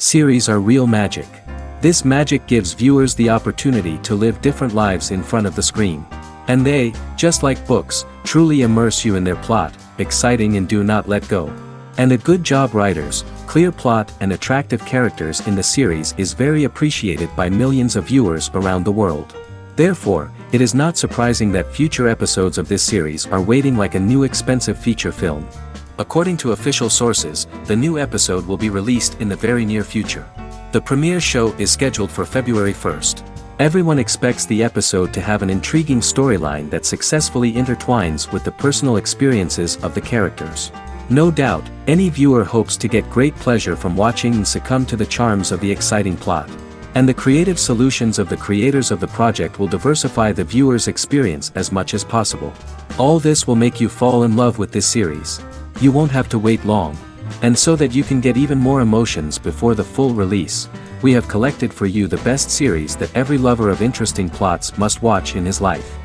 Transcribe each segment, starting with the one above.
Series are real magic. This magic gives viewers the opportunity to live different lives in front of the screen. And they, just like books, truly immerse you in their plot, exciting and do not let go. And a good job writers, clear plot and attractive characters in the series is very appreciated by millions of viewers around the world. Therefore, it is not surprising that future episodes of this series are waiting like a new expensive feature film. According to official sources, the new episode will be released in the very near future. The premiere show is scheduled for February 1st. Everyone expects the episode to have an intriguing storyline that successfully intertwines with the personal experiences of the characters. No doubt, any viewer hopes to get great pleasure from watching and succumb to the charms of the exciting plot. And the creative solutions of the creators of the project will diversify the viewer's experience as much as possible. All this will make you fall in love with this series. You won't have to wait long. And so that you can get even more emotions before the full release, we have collected for you the best series that every lover of interesting plots must watch in his life.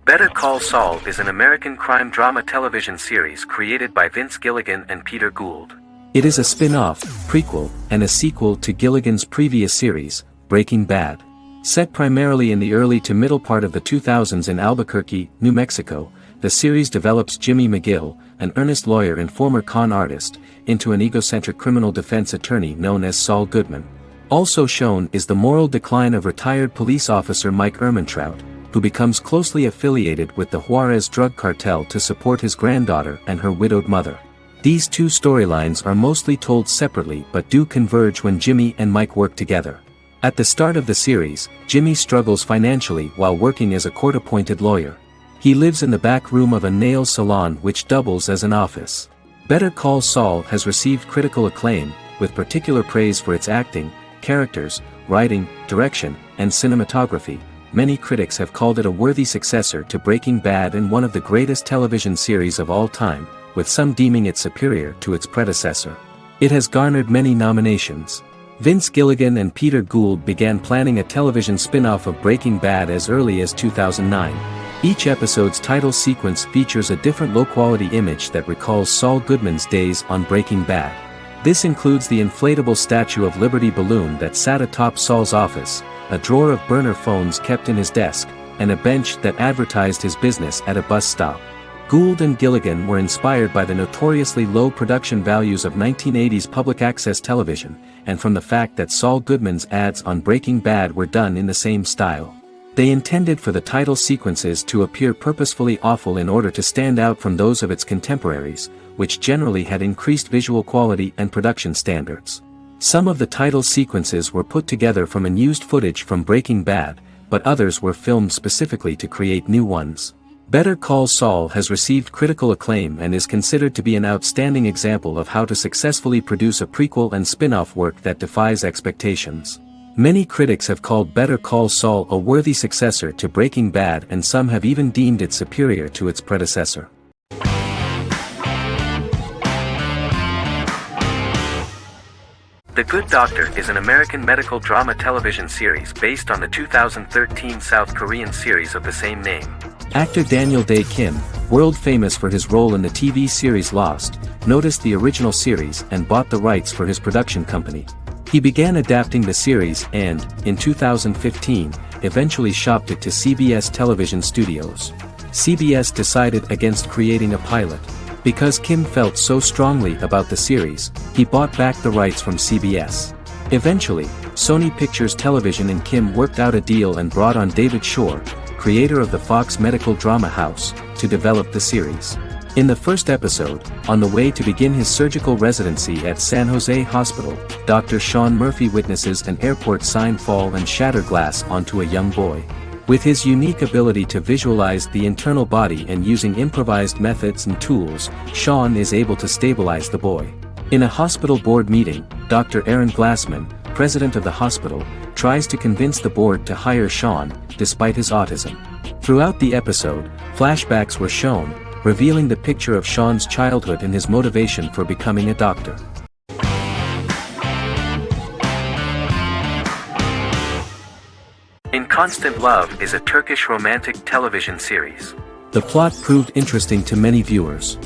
Better Call Saul is an American crime drama television series created by Vince Gilligan and Peter Gould. It is a spin-off, prequel, and a sequel to Gilligan's previous series, Breaking Bad. Set primarily in the early to middle part of the 2000s in Albuquerque, New Mexico, the series develops Jimmy McGill, an earnest lawyer and former con artist, into an egocentric criminal defense attorney known as Saul Goodman. Also shown is the moral decline of retired police officer Mike Ehrmantraut, who becomes closely affiliated with the Juarez drug cartel to support his granddaughter and her widowed mother. These two storylines are mostly told separately but do converge when Jimmy and Mike work together. At the start of the series, Jimmy struggles financially while working as a court-appointed lawyer. He lives in the back room of a nail salon which doubles as an office. Better Call Saul has received critical acclaim, with particular praise for its acting, characters, writing, direction, and cinematography. Many critics have called it a worthy successor to Breaking Bad and one of the greatest television series of all time, with some deeming it superior to its predecessor. It has garnered many nominations. Vince Gilligan and Peter Gould began planning a television spin-off of Breaking Bad as early as 2009. Each episode's title sequence features a different low-quality image that recalls Saul Goodman's days on Breaking Bad. This includes the inflatable Statue of Liberty balloon that sat atop Saul's office, a drawer of burner phones kept in his desk, and a bench that advertised his business at a bus stop. Gould and Gilligan were inspired by the notoriously low production values of 1980s public access television, and from the fact that Saul Goodman's ads on Breaking Bad were done in the same style. They intended for the title sequences to appear purposefully awful in order to stand out from those of its contemporaries, which generally had increased visual quality and production standards. Some of the title sequences were put together from unused footage from Breaking Bad, but others were filmed specifically to create new ones. Better Call Saul has received critical acclaim and is considered to be an outstanding example of how to successfully produce a prequel and spin-off work that defies expectations. Many critics have called Better Call Saul a worthy successor to Breaking Bad, and some have even deemed it superior to its predecessor. The Good Doctor is an American medical drama television series based on the 2013 South Korean series of the same name. Actor Daniel Dae Kim, world famous for his role in the TV series Lost, noticed the original series and bought the rights for his production company. He began adapting the series and, in 2015, eventually shopped it to CBS Television Studios. CBS decided against creating a pilot. Because Kim felt so strongly about the series, he bought back the rights from CBS. Eventually, Sony Pictures Television and Kim worked out a deal and brought on David Shore, creator of the Fox medical drama house, to develop the series. In the first episode, on the way to begin his surgical residency at San Jose Hospital, Dr. Sean Murphy witnesses an airport sign fall and shatter glass onto a young boy. With his unique ability to visualize the internal body and using improvised methods and tools, Sean is able to stabilize the boy. In a hospital board meeting, Dr. Aaron Glassman, president of the hospital, tries to convince the board to hire Sean, despite his autism. Throughout the episode, flashbacks were shown, revealing the picture of Sean's childhood and his motivation for becoming a doctor. In Constant Love is a Turkish romantic television series. The plot proved interesting to many viewers.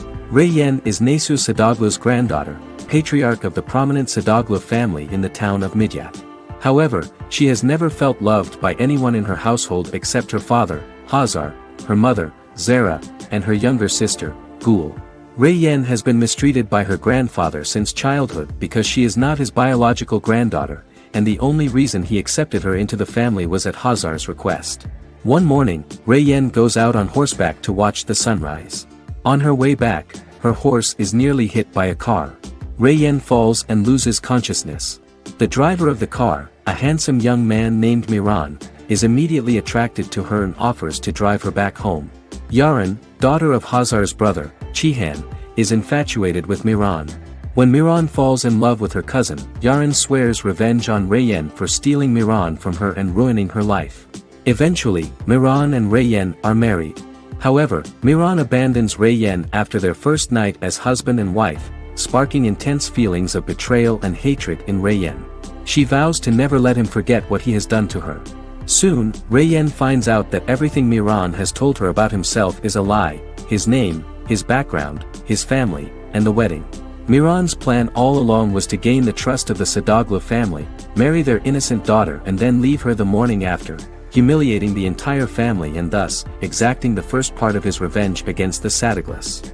Yen is Nesu Sadoglu's granddaughter, patriarch of the prominent Sadoglu family in the town of Midyat. However, she has never felt loved by anyone in her household except her father, Hazar, her mother, Zara, and her younger sister, Gul. Yen has been mistreated by her grandfather since childhood because she is not his biological granddaughter, and the only reason he accepted her into the family was at Hazar's request. One morning, Yen goes out on horseback to watch the sunrise. On her way back, her horse is nearly hit by a car. Yen falls and loses consciousness. The driver of the car, a handsome young man named Miran, is immediately attracted to her and offers to drive her back home. Yaran, daughter of Hazar's brother, Chihan, is infatuated with Miran. When Miran falls in love with her cousin, Yaran swears revenge on Yen for stealing Miran from her and ruining her life. Eventually, Miran and Yen are married. However, Miran abandons Yen after their first night as husband and wife, sparking intense feelings of betrayal and hatred in Yen. She vows to never let him forget what he has done to her. Soon, Yen finds out that everything Miran has told her about himself is a lie: his name, his background, his family, and the wedding. Miran's plan all along was to gain the trust of the Sadoglu family, marry their innocent daughter and then leave her the morning after, humiliating the entire family and thus, exacting the first part of his revenge against the Sadoglas.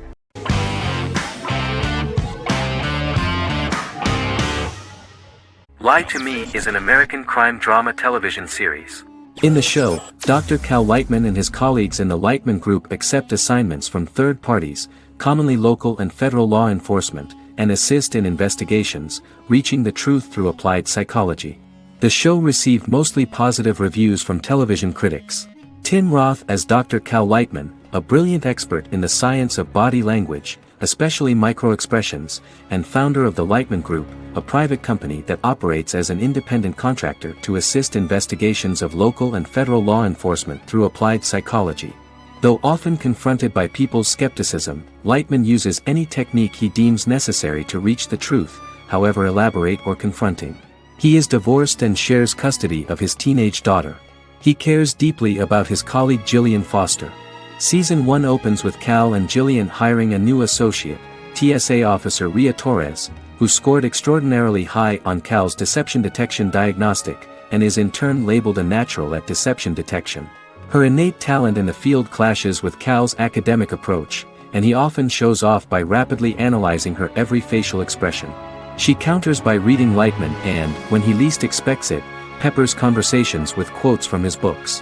Lie to Me is an American crime drama television series. In the show, Dr. Cal Lightman and his colleagues in the Lightman Group accept assignments from third parties, commonly local and federal law enforcement, and assist in investigations, reaching the truth through applied psychology. The show received mostly positive reviews from television critics. Tim Roth as Dr. Cal Lightman, a brilliant expert in the science of body language, especially microexpressions, and founder of the Lightman Group, a private company that operates as an independent contractor to assist investigations of local and federal law enforcement through applied psychology. Though often confronted by people's skepticism, Lightman uses any technique he deems necessary to reach the truth, however elaborate or confronting. He is divorced and shares custody of his teenage daughter. He cares deeply about his colleague Jillian Foster. Season 1 opens with Cal and Jillian hiring a new associate, TSA officer Ria Torres, who scored extraordinarily high on Cal's deception detection diagnostic, and is in turn labeled a natural at deception detection. Her innate talent in the field clashes with Cal's academic approach, and he often shows off by rapidly analyzing her every facial expression. She counters by reading Lightman and, when he least expects it, peppers conversations with quotes from his books.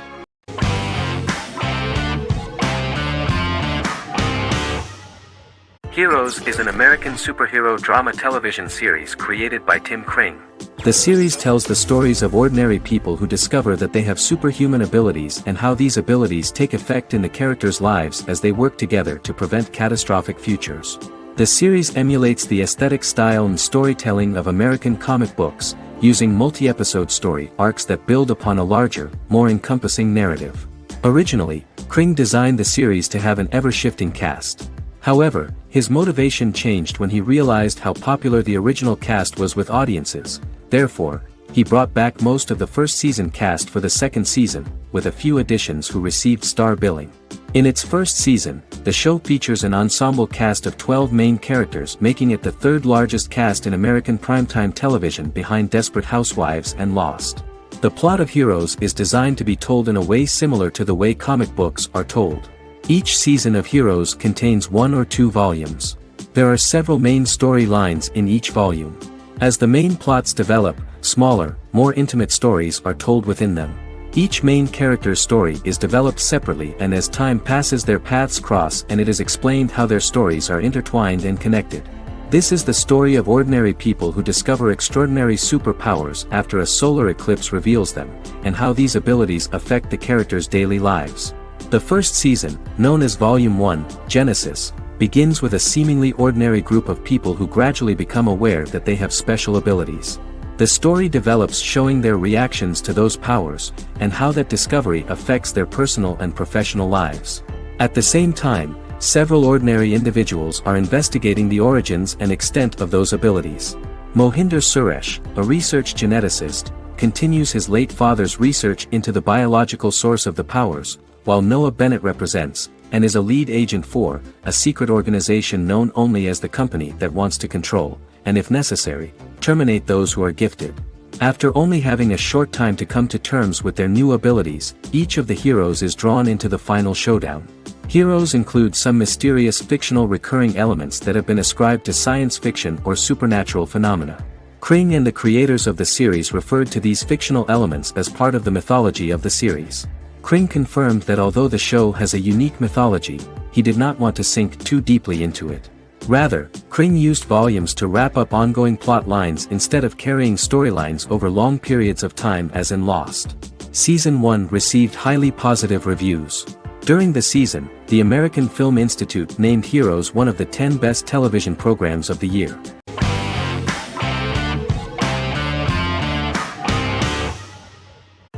Heroes is an American superhero drama television series created by Tim Kring. The series tells the stories of ordinary people who discover that they have superhuman abilities and how these abilities take effect in the characters' lives as they work together to prevent catastrophic futures. The series emulates the aesthetic style and storytelling of American comic books, using multi-episode story arcs that build upon a larger, more encompassing narrative. Originally, Kring designed the series to have an ever-shifting cast. However, his motivation changed when he realized how popular the original cast was with audiences. Therefore, he brought back most of the first season cast for the second season, with a few additions who received star billing. In its first season, the show features an ensemble cast of 12 main characters, making it the third largest cast in American primetime television behind Desperate Housewives and Lost. The plot of Heroes is designed to be told in a way similar to the way comic books are told. Each season of Heroes contains 1 or 2 volumes. There are several main storylines in each volume. As the main plots develop, smaller, more intimate stories are told within them. Each main character's story is developed separately, and as time passes their paths cross and it is explained how their stories are intertwined and connected. This is the story of ordinary people who discover extraordinary superpowers after a solar eclipse reveals them, and how these abilities affect the characters' daily lives. The first season, known as Volume 1, Genesis, begins with a seemingly ordinary group of people who gradually become aware that they have special abilities. The story develops showing their reactions to those powers, and how that discovery affects their personal and professional lives. At the same time, several ordinary individuals are investigating the origins and extent of those abilities. Mohinder Suresh, a research geneticist, continues his late father's research into the biological source of the powers, while Noah Bennett represents, and is a lead agent for a secret organization known only as the company that wants to control, and if necessary, terminate those who are gifted. After only having a short time to come to terms with their new abilities, each of the heroes is drawn into the final showdown. Heroes include some mysterious fictional recurring elements that have been ascribed to science fiction or supernatural phenomena. Kring and the creators of the series referred to these fictional elements as part of the mythology of the series. Kring confirmed that although the show has a unique mythology, he did not want to sink too deeply into it. Rather, Kring used volumes to wrap up ongoing plot lines instead of carrying storylines over long periods of time as in Lost. Season 1 received highly positive reviews. During the season, the American Film Institute named Heroes one of the 10 best television programs of the year.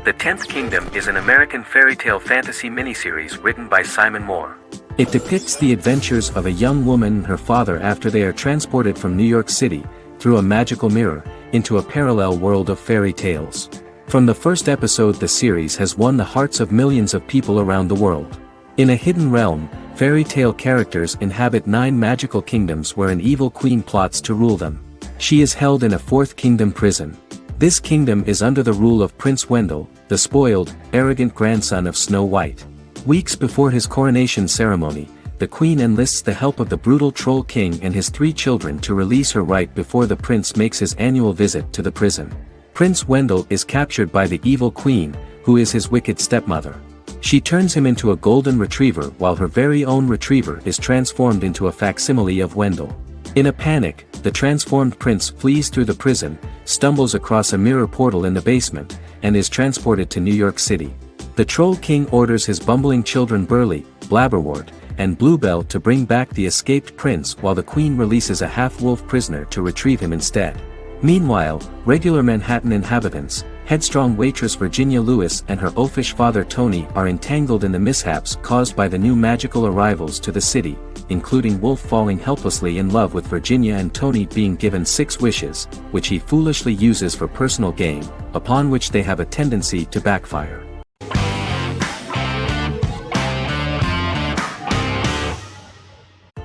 The Tenth Kingdom is an American fairy tale fantasy miniseries written by Simon Moore. It depicts the adventures of a young woman and her father after they are transported from New York City, through a magical mirror, into a parallel world of fairy tales. From the first episode, the series has won the hearts of millions of people around the world. In a hidden realm, fairy tale characters inhabit 9 magical kingdoms where an evil queen plots to rule them. She is held in a 4th kingdom prison. This kingdom is under the rule of Prince Wendell, the spoiled, arrogant grandson of Snow White. Weeks before his coronation ceremony, the queen enlists the help of the brutal Troll King and his 3 children to release her right before the prince makes his annual visit to the prison. Prince Wendell is captured by the evil queen, who is his wicked stepmother. She turns him into a golden retriever while her very own retriever is transformed into a facsimile of Wendell. In a panic, the transformed prince flees through the prison, stumbles across a mirror portal in the basement, and is transported to New York City. The Troll King orders his bumbling children Burly, Blabberwort, and Bluebell to bring back the escaped prince while the queen releases a half-wolf prisoner to retrieve him instead. Meanwhile, regular Manhattan inhabitants, headstrong waitress Virginia Lewis and her oafish father Tony are entangled in the mishaps caused by the new magical arrivals to the city, including Wolf falling helplessly in love with Virginia and Tony being given 6 wishes, which he foolishly uses for personal gain, upon which they have a tendency to backfire.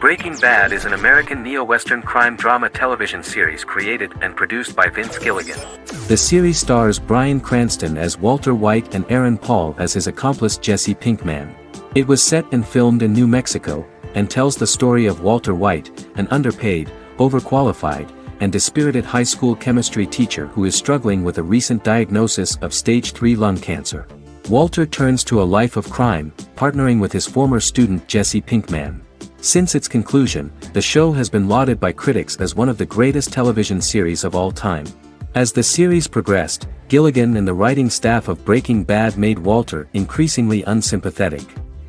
Breaking Bad is an American neo-Western crime drama television series created and produced by Vince Gilligan. The series stars Bryan Cranston as Walter White and Aaron Paul as his accomplice Jesse Pinkman. It was set and filmed in New Mexico, and tells the story of Walter White, an underpaid, overqualified, and dispirited high school chemistry teacher who is struggling with a recent diagnosis of stage 3 lung cancer. Walter turns to a life of crime, partnering with his former student Jesse Pinkman. Since its conclusion, the show has been lauded by critics as one of the greatest television series of all time. As the series progressed, Gilligan and the writing staff of Breaking Bad made Walter increasingly unsympathetic.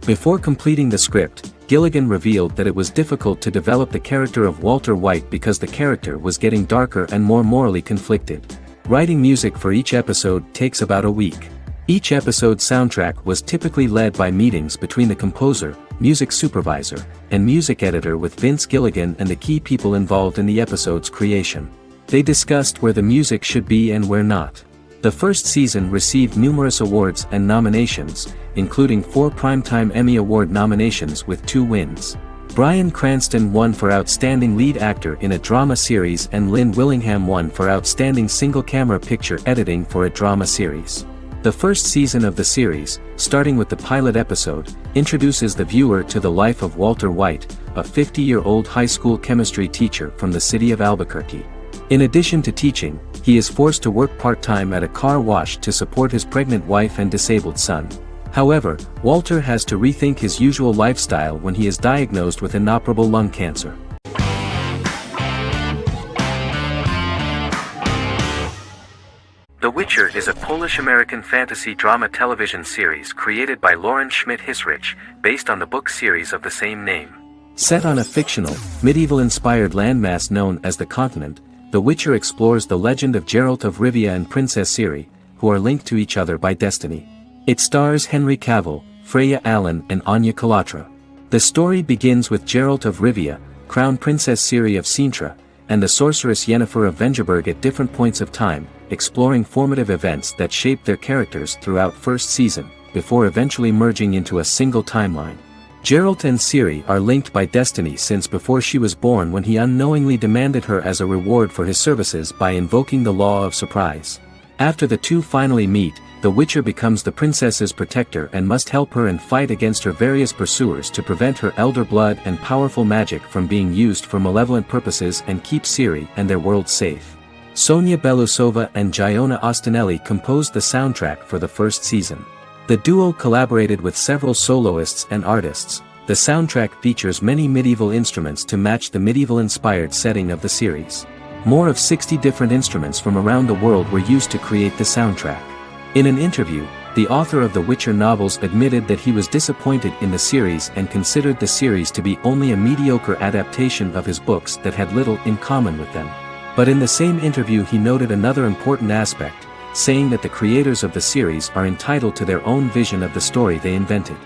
Before completing the script, Gilligan revealed that it was difficult to develop the character of Walter White because the character was getting darker and more morally conflicted. Writing music for each episode takes about a week. Each episode's soundtrack was typically led by meetings between the composer, music supervisor, and music editor with Vince Gilligan and the key people involved in the episode's creation. They discussed where the music should be and where not. The first season received numerous awards and nominations, including 4 Primetime Emmy Award nominations with 2 wins. Bryan Cranston won for Outstanding Lead Actor in a Drama Series and Lynn Willingham won for Outstanding Single-Camera Picture Editing for a Drama Series. The first season of the series, starting with the pilot episode, introduces the viewer to the life of Walter White, a 50-year-old high school chemistry teacher from the city of Albuquerque. In addition to teaching, he is forced to work part-time at a car wash to support his pregnant wife and disabled son. However, Walter has to rethink his usual lifestyle when he is diagnosed with inoperable lung cancer. The Witcher is a Polish-American fantasy drama television series created by Lauren Schmidt-Hissrich, based on the book series of the same name. Set on a fictional, medieval-inspired landmass known as the Continent, The Witcher explores the legend of Geralt of Rivia and Princess Ciri, who are linked to each other by destiny. It stars Henry Cavill, Freya Allan and Anya Chalotra. The story begins with Geralt of Rivia, Crown Princess Ciri of Sintra, and the sorceress Yennefer of Vengerberg at different points of time, exploring formative events that shaped their characters throughout first season, before eventually merging into a single timeline. Geralt and Ciri are linked by destiny since before she was born when he unknowingly demanded her as a reward for his services by invoking the law of surprise. After the two finally meet, the Witcher becomes the princess's protector and must help her and fight against her various pursuers to prevent her elder blood and powerful magic from being used for malevolent purposes and keep Ciri and their world safe. Sonia Belousova and Giona Ostinelli composed the soundtrack for the first season. The duo collaborated with several soloists and artists. The soundtrack features many medieval instruments to match the medieval-inspired setting of the series. More of 60 different instruments from around the world were used to create the soundtrack. In an interview, the author of the Witcher novels admitted that he was disappointed in the series and considered the series to be only a mediocre adaptation of his books that had little in common with them. But in the same interview he noted another important aspect, saying that the creators of the series are entitled to their own vision of the story they invented.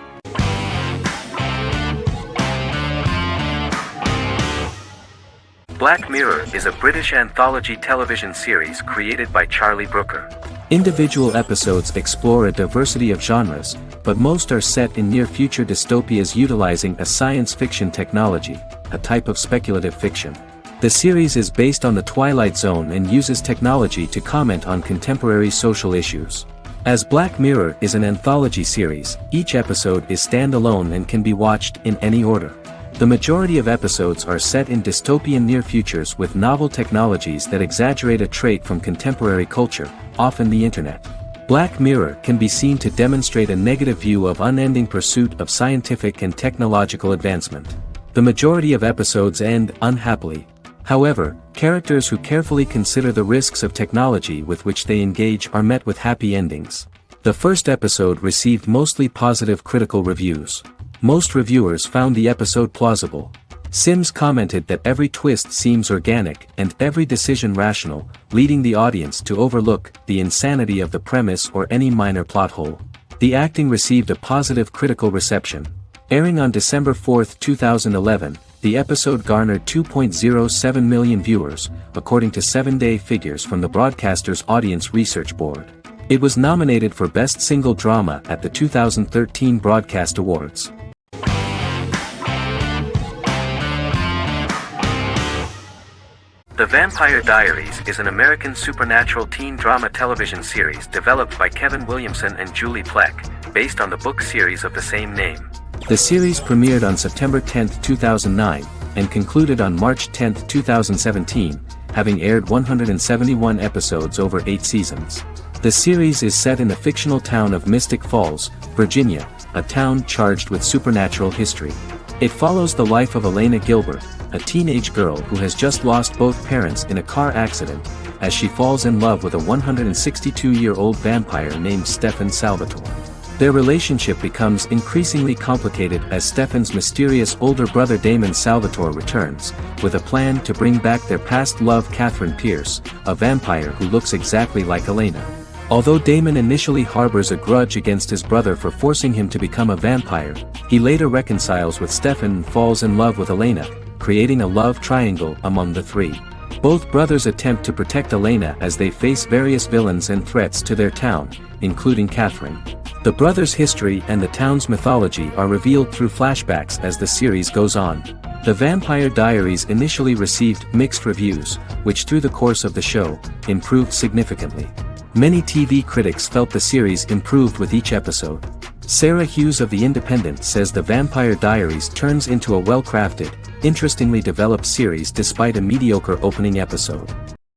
Black Mirror is a British anthology television series created by Charlie Brooker. Individual episodes explore a diversity of genres, but most are set in near-future dystopias utilizing a science fiction technology, a type of speculative fiction. The series is based on the Twilight Zone and uses technology to comment on contemporary social issues. As Black Mirror is an anthology series, each episode is standalone and can be watched in any order. The majority of episodes are set in dystopian near futures with novel technologies that exaggerate a trait from contemporary culture, often the internet. Black Mirror can be seen to demonstrate a negative view of unending pursuit of scientific and technological advancement. The majority of episodes end unhappily. However, characters who carefully consider the risks of technology with which they engage are met with happy endings. The first episode received mostly positive critical reviews. Most reviewers found the episode plausible. Sims commented that every twist seems organic and every decision rational, leading the audience to overlook the insanity of the premise or any minor plot hole. The acting received a positive critical reception. Airing on December 4, 2011, the episode garnered 2.07 million viewers, according to 7-day figures from the broadcaster's Audience Research Board. It was nominated for Best Single Drama at the 2013 Broadcast Awards. The Vampire Diaries is an American supernatural teen drama television series developed by Kevin Williamson and Julie Plec, based on the book series of the same name. The series premiered on September 10, 2009, and concluded on March 10, 2017, having aired 171 episodes over 8 seasons. The series is set in the fictional town of Mystic Falls, Virginia, a town charged with supernatural history. It follows the life of Elena Gilbert, a teenage girl who has just lost both parents in a car accident, as she falls in love with a 162-year-old vampire named Stefan Salvatore. Their relationship becomes increasingly complicated as Stefan's mysterious older brother Damon Salvatore returns, with a plan to bring back their past love Catherine Pierce, a vampire who looks exactly like Elena. Although Damon initially harbors a grudge against his brother for forcing him to become a vampire, he later reconciles with Stefan and falls in love with Elena, creating a love triangle among the three. Both brothers attempt to protect Elena as they face various villains and threats to their town, including Catherine. The brothers' history and the town's mythology are revealed through flashbacks as the series goes on. The Vampire Diaries initially received mixed reviews, which through the course of the show, improved significantly. Many TV critics felt the series improved with each episode. Sarah Hughes of The Independent says The Vampire Diaries turns into a well-crafted, interestingly developed series despite a mediocre opening episode.